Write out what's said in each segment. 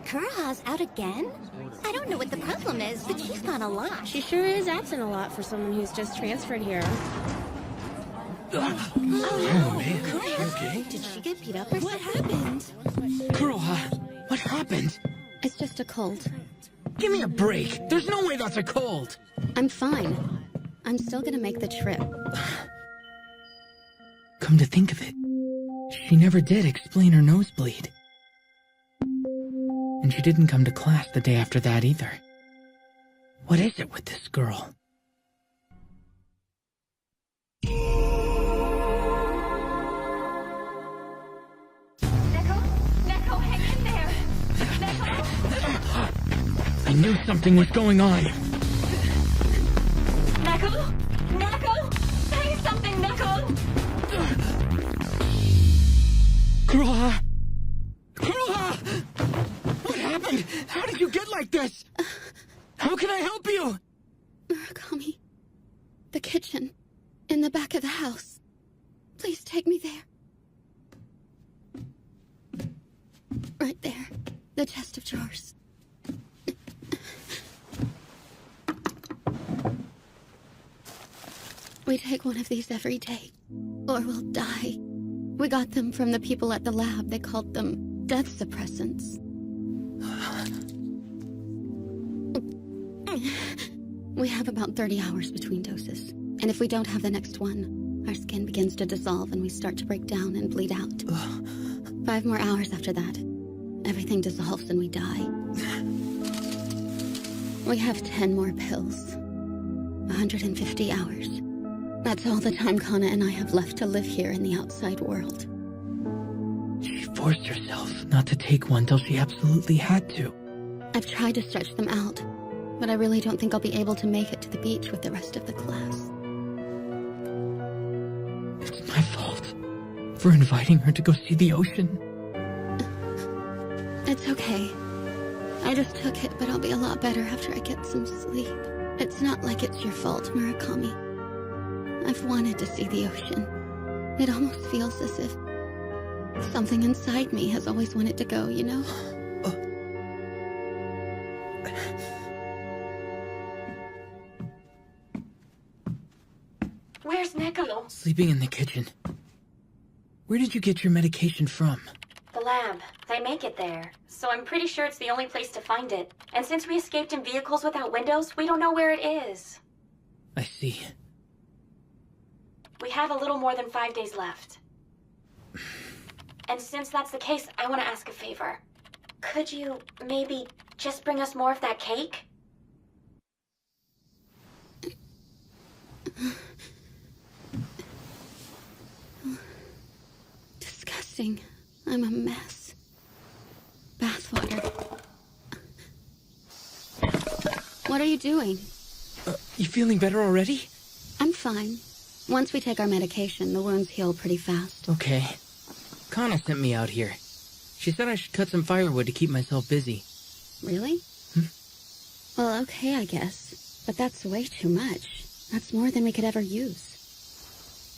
Kuroha's out again? I don't know what the problem is, but she's gone a lot. She sure is absent a lot for someone who's just transferred here. Oh no, man. Kuroha, Okay. did she get beat up or what happened? Kuroha, what happened? It's just a cold. Give me a break. There's no way that's a cold. I'm fine. I'm still gonna make the trip. Come to think of it, she never did explain her nosebleed. And she didn't come to class the day after that either. What is it with this girl? Neko, hang in there! Neko! I knew something was going on. Neko! Neko! Say something, Neko! Kuroha! Kuroha! What happened? How did you get like this? How can I help you? Murakami. The kitchen. In the back of the house. Please take me there. Right there. The chest of drawers. We take one of these every day, or we'll die. We got them from the people at the lab. They called them death suppressants. We have about 30 hours between doses. And if we don't have the next one, our skin begins to dissolve and we start to break down and bleed out. 5 more hours after that, everything dissolves and we die. We have 10 more pills. 150 hours. That's all the time Kana and I have left to live here in the outside world. She forced herself not to take one till she absolutely had to. I've tried to stretch them out, but I really don't think I'll be able to make it to the beach with the rest of the class. It's my fault for inviting her to go see the ocean. It's okay. I just took it, but I'll be a lot better after I get some sleep. It's not like it's your fault, Murakami. I've wanted to see the ocean. It almost feels as if something inside me has always wanted to go, you know? Where's Neko? Sleeping in the kitchen. Where did you get your medication from? The lab. They make it there. So I'm pretty sure it's the only place to find it. And since we escaped in vehicles without windows, we don't know where it is. I see. We have a little more than 5 days left. And since that's the case, I want to ask a favor. Could you maybe just bring us more of that cake? Disgusting. I'm a mess. Bathwater. What are you doing? You feeling better already? I'm fine. Once we take our medication, the wounds heal pretty fast. Okay. Kana sent me out here. She said I should cut some firewood to keep myself busy. Really? Well, okay, I guess. But that's way too much. That's more than we could ever use.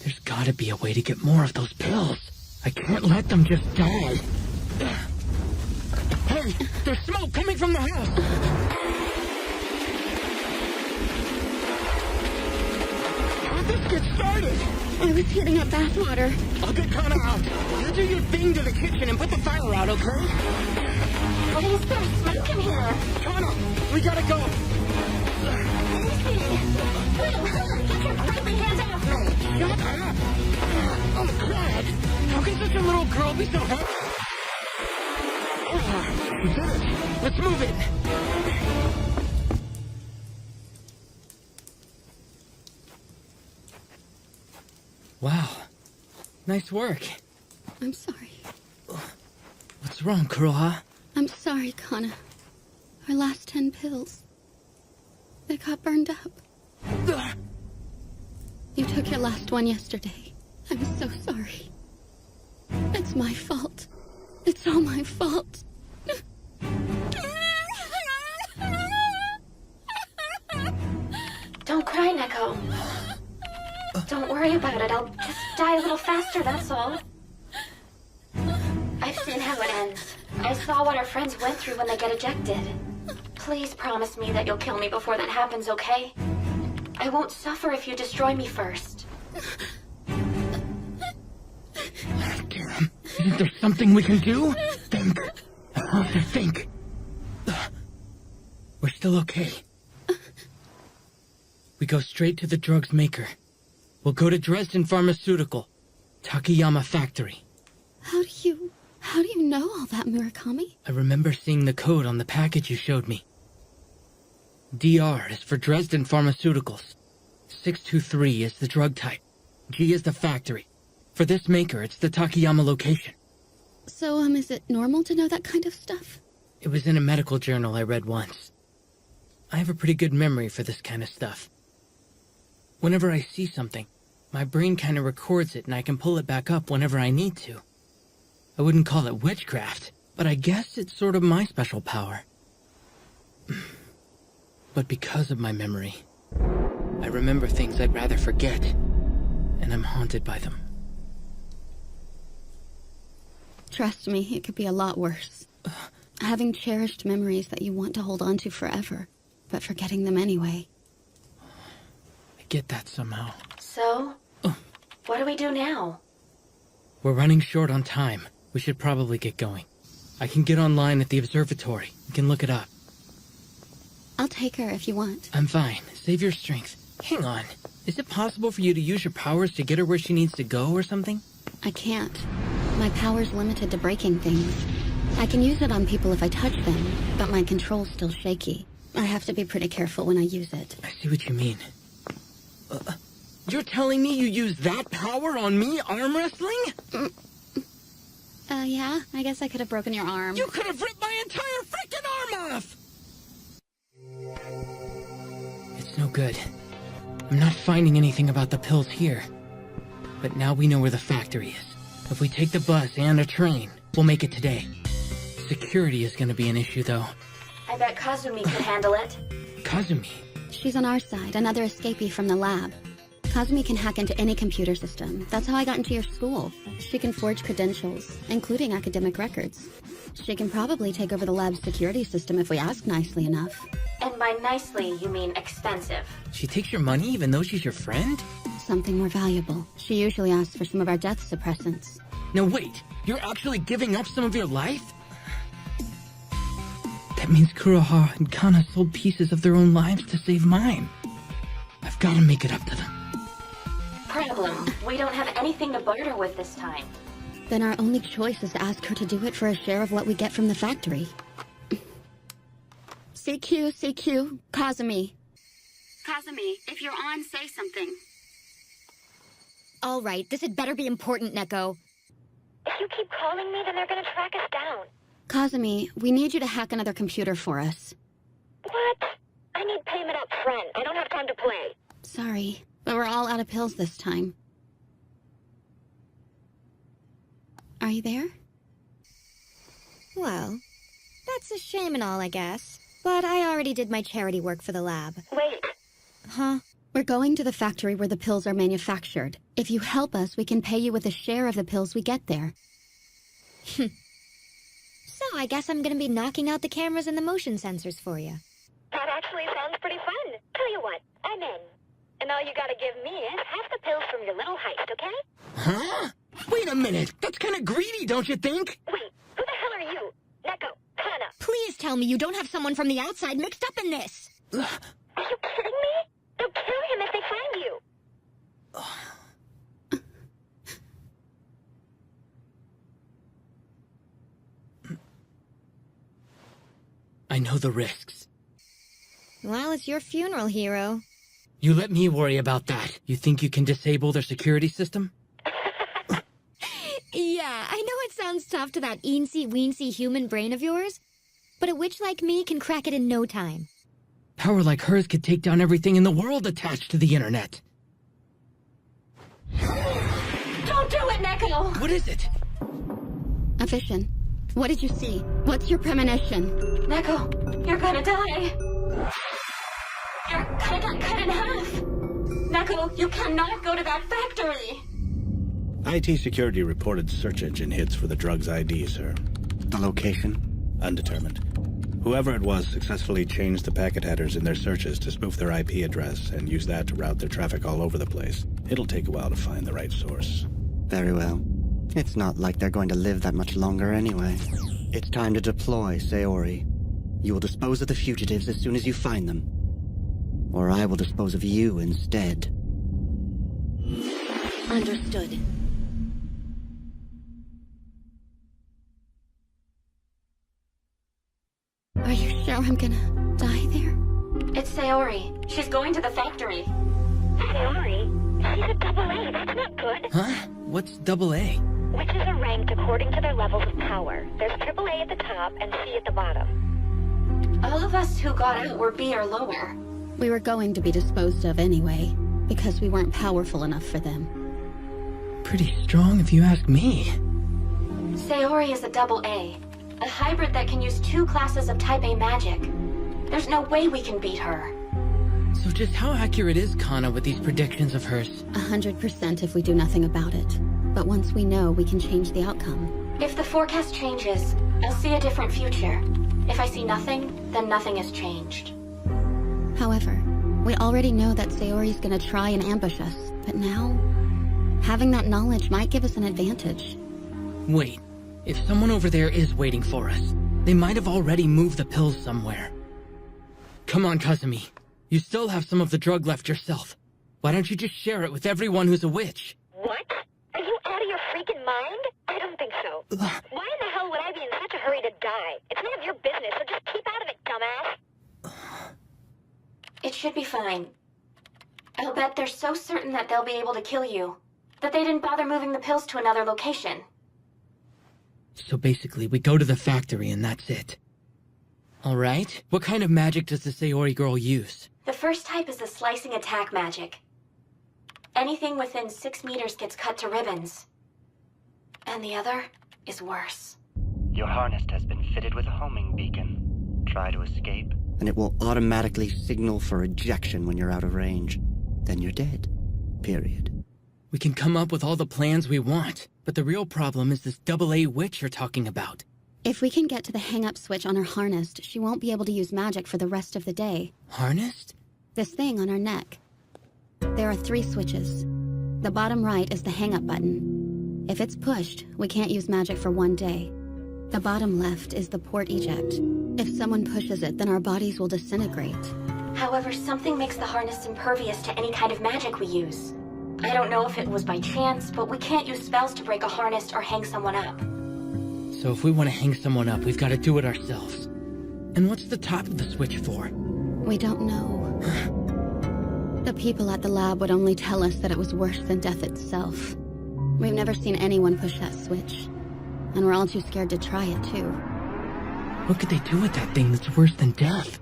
There's gotta be a way to get more of those pills. I can't let them just die. Hey, there's smoke coming from the house! How'd this get started? I was heating up bathwater. I'll get Kana out. You do your thing to the kitchen and put the fire out, okay? Please, there's smoke in here. Kana, we gotta go. Easy. Get your friendly hands off me. Shut up! Oh, God! How can such a little girl be so heavy? We did it. Let's move it. Wow. Nice work. I'm sorry. What's wrong, Kuroha? I'm sorry, Kana. Our last 10 pills. They got burned up. You took your last one yesterday. I'm so sorry. It's my fault. It's all my fault. Don't cry, Neko. Don't worry about it. I'll just die a little faster, that's all. I've seen how it ends. I saw what our friends went through when they get ejected. Please promise me that you'll kill me before that happens, okay? I won't suffer if you destroy me first. Damn. Isn't there something we can do? Think. I have to think. We're still okay. We go straight to the drug's maker. We'll go to Dresden Pharmaceutical, Takayama Factory. How do you know all that, Murakami? I remember seeing the code on the package you showed me. DR is for Dresden Pharmaceuticals. 623 is the drug type. G is the factory. For this maker, it's the Takayama location. So, is it normal to know that kind of stuff? It was in a medical journal I read once. I have a pretty good memory for this kind of stuff. Whenever I see something, my brain kind of records it and I can pull it back up whenever I need to. I wouldn't call it witchcraft, but I guess it's sort of my special power. But because of my memory, I remember things I'd rather forget, and I'm haunted by them. Trust me, it could be a lot worse. Having cherished memories that you want to hold on to forever, but forgetting them anyway. I get that somehow. So, what do we do now? We're running short on time. We should probably get going. I can get online at the observatory. You can look it up. I'll take her if you want. I'm fine. Save your strength. Hang on. Is it possible for you to use your powers to get her where she needs to go or something? I can't. My power's limited to breaking things. I can use it on people if I touch them, but my control's still shaky. I have to be pretty careful when I use it. I see what you mean. You're telling me you use that power on me arm wrestling? Yeah, I guess I could have broken your arm. You could have ripped my entire freaking arm off! It's no good. I'm not finding anything about the pills here. But now we know where the factory is. If we take the bus and a train, we'll make it today. Security is gonna be an issue, though. I bet Kazumi could handle it. Kazumi? She's on our side, another escapee from the lab. Kazumi can hack into any computer system. That's how I got into your school. She can forge credentials, including academic records. She can probably take over the lab's security system if we ask nicely enough. And by nicely, you mean expensive. She takes your money even though she's your friend? Something more valuable. She usually asks for some of our death suppressants. No, wait. You're actually giving up some of your life? That means Kuroha and Kana sold pieces of their own lives to save mine. I've got to make it up to them. Problem. We don't have anything to barter with this time. Then our only choice is to ask her to do it for a share of what we get from the factory. CQ, Kazumi. Kazumi, if you're on, say something. All right, this had better be important, Neko. If you keep calling me, then they're gonna track us down. Kazumi, we need you to hack another computer for us. What? I need payment up front. I don't have time to play. Sorry, but we're all out of pills this time. Are you there? Well, that's a shame and all, I guess. But I already did my charity work for the lab. Wait. Huh? We're going to the factory where the pills are manufactured. If you help us, we can pay you with a share of the pills we get there. So I guess I'm gonna be knocking out the cameras and the motion sensors for you. That actually sounds pretty fun. Tell you what, I'm in. And all you gotta give me is half the pills from your little heist, okay? Huh? Wait a minute. That's kind of greedy, don't you think? Wait, who the hell are you? Neko, Kana. Please tell me you don't have someone from the outside mixed up in this! Are you kidding me? They'll kill him if they find you. I know the risks. Well, it's your funeral, hero. You let me worry about that. You think you can disable their security system? Yeah, I know it sounds tough to that eensy-weensy human brain of yours, but a witch like me can crack it in no time. Power like hers could take down everything in the world attached to the internet. Don't do it, Neko! What is it? A vision. What did you see? What's your premonition? Neko, you're gonna die. You're gonna get cut in half. Neko, you cannot go to that factory. IT security reported search engine hits for the drug's ID, sir. The location? Undetermined. Whoever it was successfully changed the packet headers in their searches to spoof their IP address and use that to route their traffic all over the place. It'll take a while to find the right source. Very well. It's not like they're going to live that much longer anyway. It's time to deploy Sayori. You will dispose of the fugitives as soon as you find them. Or I will dispose of you instead. Understood. Are you sure I'm gonna die there? It's Sayori. She's going to the factory. Sayori? She's a double A. That's not good. Huh? What's double A? Witches are ranked according to their levels of power. There's triple A at the top and C at the bottom. All of us who got out were B or lower. We were going to be disposed of anyway, because we weren't powerful enough for them. Pretty strong if you ask me. Sayori is a double A hybrid that can use 2 classes of type A magic. There's no way we can beat her. So just how accurate is Kana with these predictions of hers? 100% if we do nothing about it. But once we know, we can change the outcome. If the forecast changes, I'll see a different future. If I see nothing, then nothing has changed. However, we already know that Sayori's gonna try and ambush us. But now, having that knowledge might give us an advantage. Wait, if someone over there is waiting for us, they might have already moved the pills somewhere. Come on, Kazumi. You still have some of the drug left yourself. Why don't you just share it with everyone who's a witch? What? Are you out of your freaking mind? I don't think so. Why in the hell would I be in such a hurry to die? It's none of your business, so just keep out of it, dumbass. It should be fine. I'll bet they're so certain that they'll be able to kill you, that they didn't bother moving the pills to another location. So basically, we go to the factory and that's it. Alright, what kind of magic does the Sayori girl use? The first type is the slicing attack magic. Anything within 6 meters gets cut to ribbons. And the other is worse. Your harness has been fitted with a homing beacon. Try to escape, And it will automatically signal for ejection when you're out of range. Then you're dead. Period. We can come up with all the plans we want, but the real problem is this double-A witch you're talking about. If we can get to the hang-up switch on her harnessed, she won't be able to use magic for the rest of the day. Harnessed? This thing on her neck. There are 3 switches. The bottom right is the hang-up button. If it's pushed, we can't use magic for 1 day. The bottom left is the port eject. If someone pushes it, then our bodies will disintegrate. However, something makes the harness impervious to any kind of magic we use. I don't know if it was by chance, but we can't use spells to break a harness or hang someone up. So if we want to hang someone up, we've got to do it ourselves. And what's the top of the switch for? We don't know. The people at the lab would only tell us that it was worse than death itself. We've never seen anyone push that switch. And we're all too scared to try it, too. What could they do with that thing that's worse than death?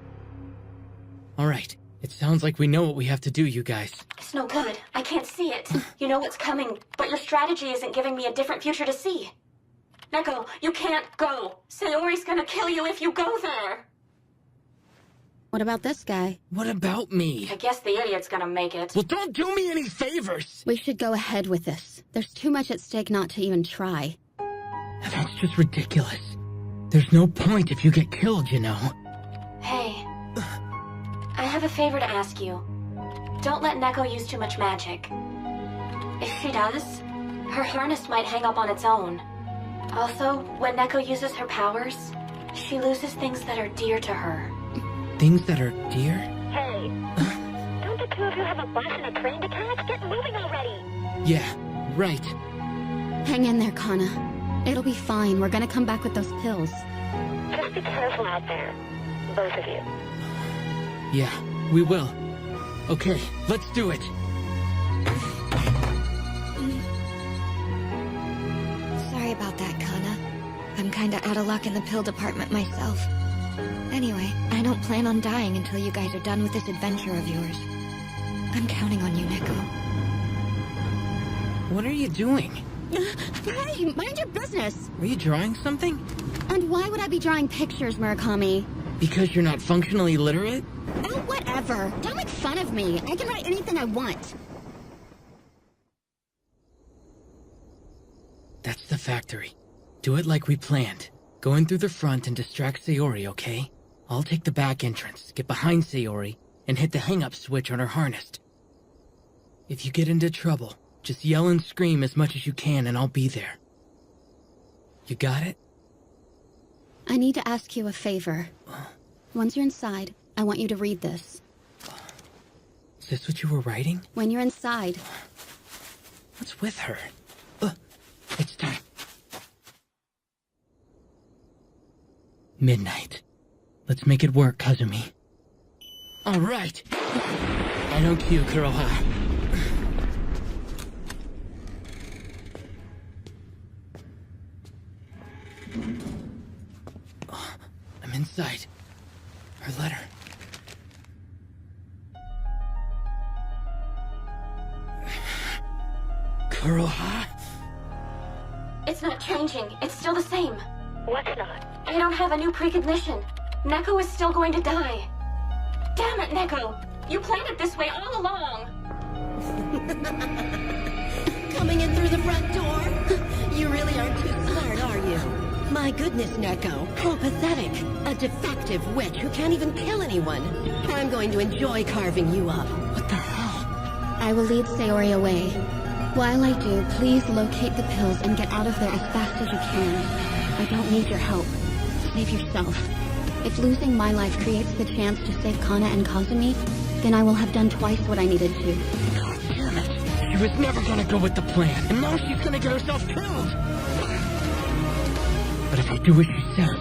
Alright, it sounds like we know what we have to do, you guys. It's no good. I can't see it. You know what's coming, but your strategy isn't giving me a different future to see. Neko, you can't go. Sayori's gonna kill you if you go there. What about this guy? What about me? I guess the idiot's gonna make it. Well, don't do me any favors! We should go ahead with this. There's too much at stake not to even try. That's just ridiculous. There's no point if you get killed, you know. Hey, I have a favor to ask you. Don't let Neko use too much magic. If she does, her harness might hang up on its own. Also, when Neko uses her powers, she loses things that are dear to her. Things that are dear? Hey, don't the 2 of you have a bus and a train to catch? Get moving already! Yeah, right. Hang in there, Kana. It'll be fine. We're gonna come back with those pills. Just be careful out there. Both of you. Yeah, we will. Okay, let's do it. Sorry about that, Kana. I'm kinda out of luck in the pill department myself. Anyway, I don't plan on dying until you guys are done with this adventure of yours. I'm counting on you, Neko. What are you doing? Hey, mind your business! Are you drawing something? And why would I be drawing pictures, Murakami? Because you're not functionally literate? Oh, whatever. Don't make fun of me. I can write anything I want. the factory. Do it like we planned. Go in through the front and distract Sayori, okay? I'll take the back entrance, get behind Sayori, and hit the hang-up switch on her harness. If you get into trouble, just yell and scream as much as you can and I'll be there. You got it? I need to ask you a favor. Once you're inside, I want you to read this. Is this what you were writing? When you're inside. What's with her? It's time. Midnight. Let's make it work, Kazumi. All right. I don't cue, Kuroha. I'm inside. Her letter. Kuroha? It's not changing. It's still the same. What's not? I don't have a new precognition. Neko is still going to die. Damn it, Neko! You planned it this way all along! Coming in through the front door? You really aren't too smart, are you? My goodness, Neko. How pathetic. A defective witch who can't even kill anyone. I'm going to enjoy carving you up. What the hell? I will lead Sayori away. While I do, please locate the pills and get out of there as fast as you can. I don't need your help. Save yourself. If losing my life creates the chance to save Kana and Kazumi, then I will have done twice what I needed to. God damn it. She was never gonna go with the plan, and now she's gonna get herself killed. But if I do what she says,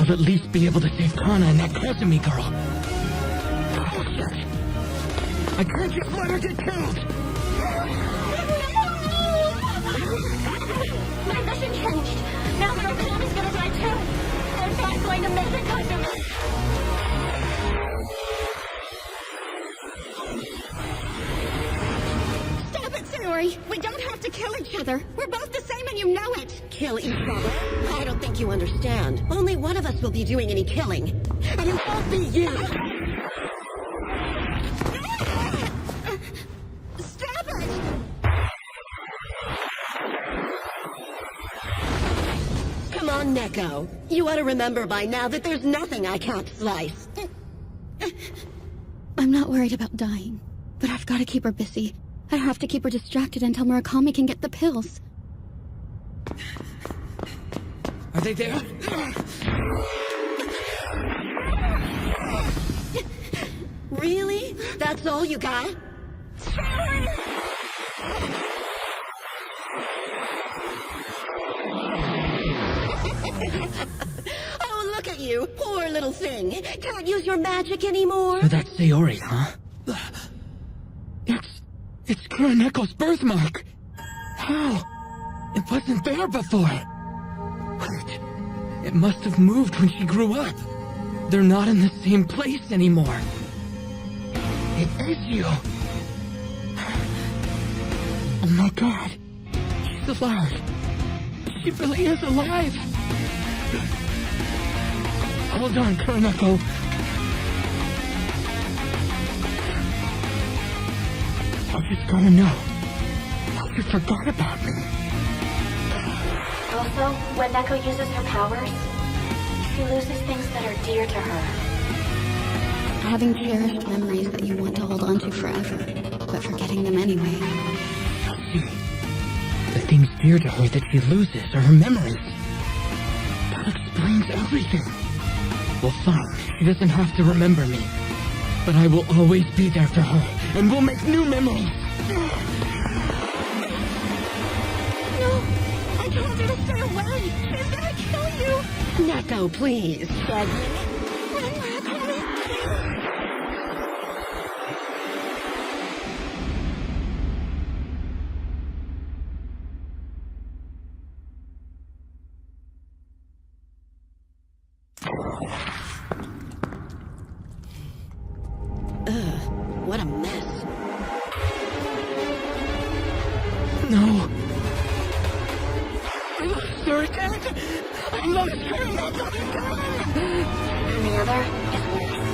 I'll at least be able to save Kana and that Kazumi girl. Oh, shit. I can't just let her get killed. My mission changed. Now Murakami's gonna die too. I'm not going to make it, Kazumi. Stop it, Sayori! We don't have to kill each other. We're both the same and you know it. Kill each other? I don't think you understand. Only one of us will be doing any killing. And it won't be you! Stop it! Come on, Neko. You ought to remember by now that there's nothing I can't slice. I'm not worried about dying, but I've got to keep her busy. I have to keep her distracted until Murakami can get the pills. Are they there? Really? That's all you got? Oh, look at you, poor little thing. Can't use your magic anymore? So that's Sayori, huh? It's Kuraneko's birthmark. How? It wasn't there before. Wait, it must have moved when she grew up. They're not in the same place anymore. It is you. Oh my god. She's alive. She really is alive. Hold on, Kuroneko. I just gotta know. You forgot about me. Also, when Neko uses her powers, she loses things that are dear to her. Having cherished memories that you want to hold on to forever, but forgetting them anyway. See, the things dear to her that she loses are her memories. That explains everything. Well, fine. She doesn't have to remember me. But I will always be there for her, and we'll make new memories. No, I told you to stay away. She's gonna kill you. Neko, please. What a mess. No. They're dead. I'm not sure. And the other is worse.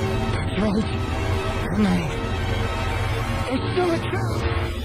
Right. No. It's still a trap.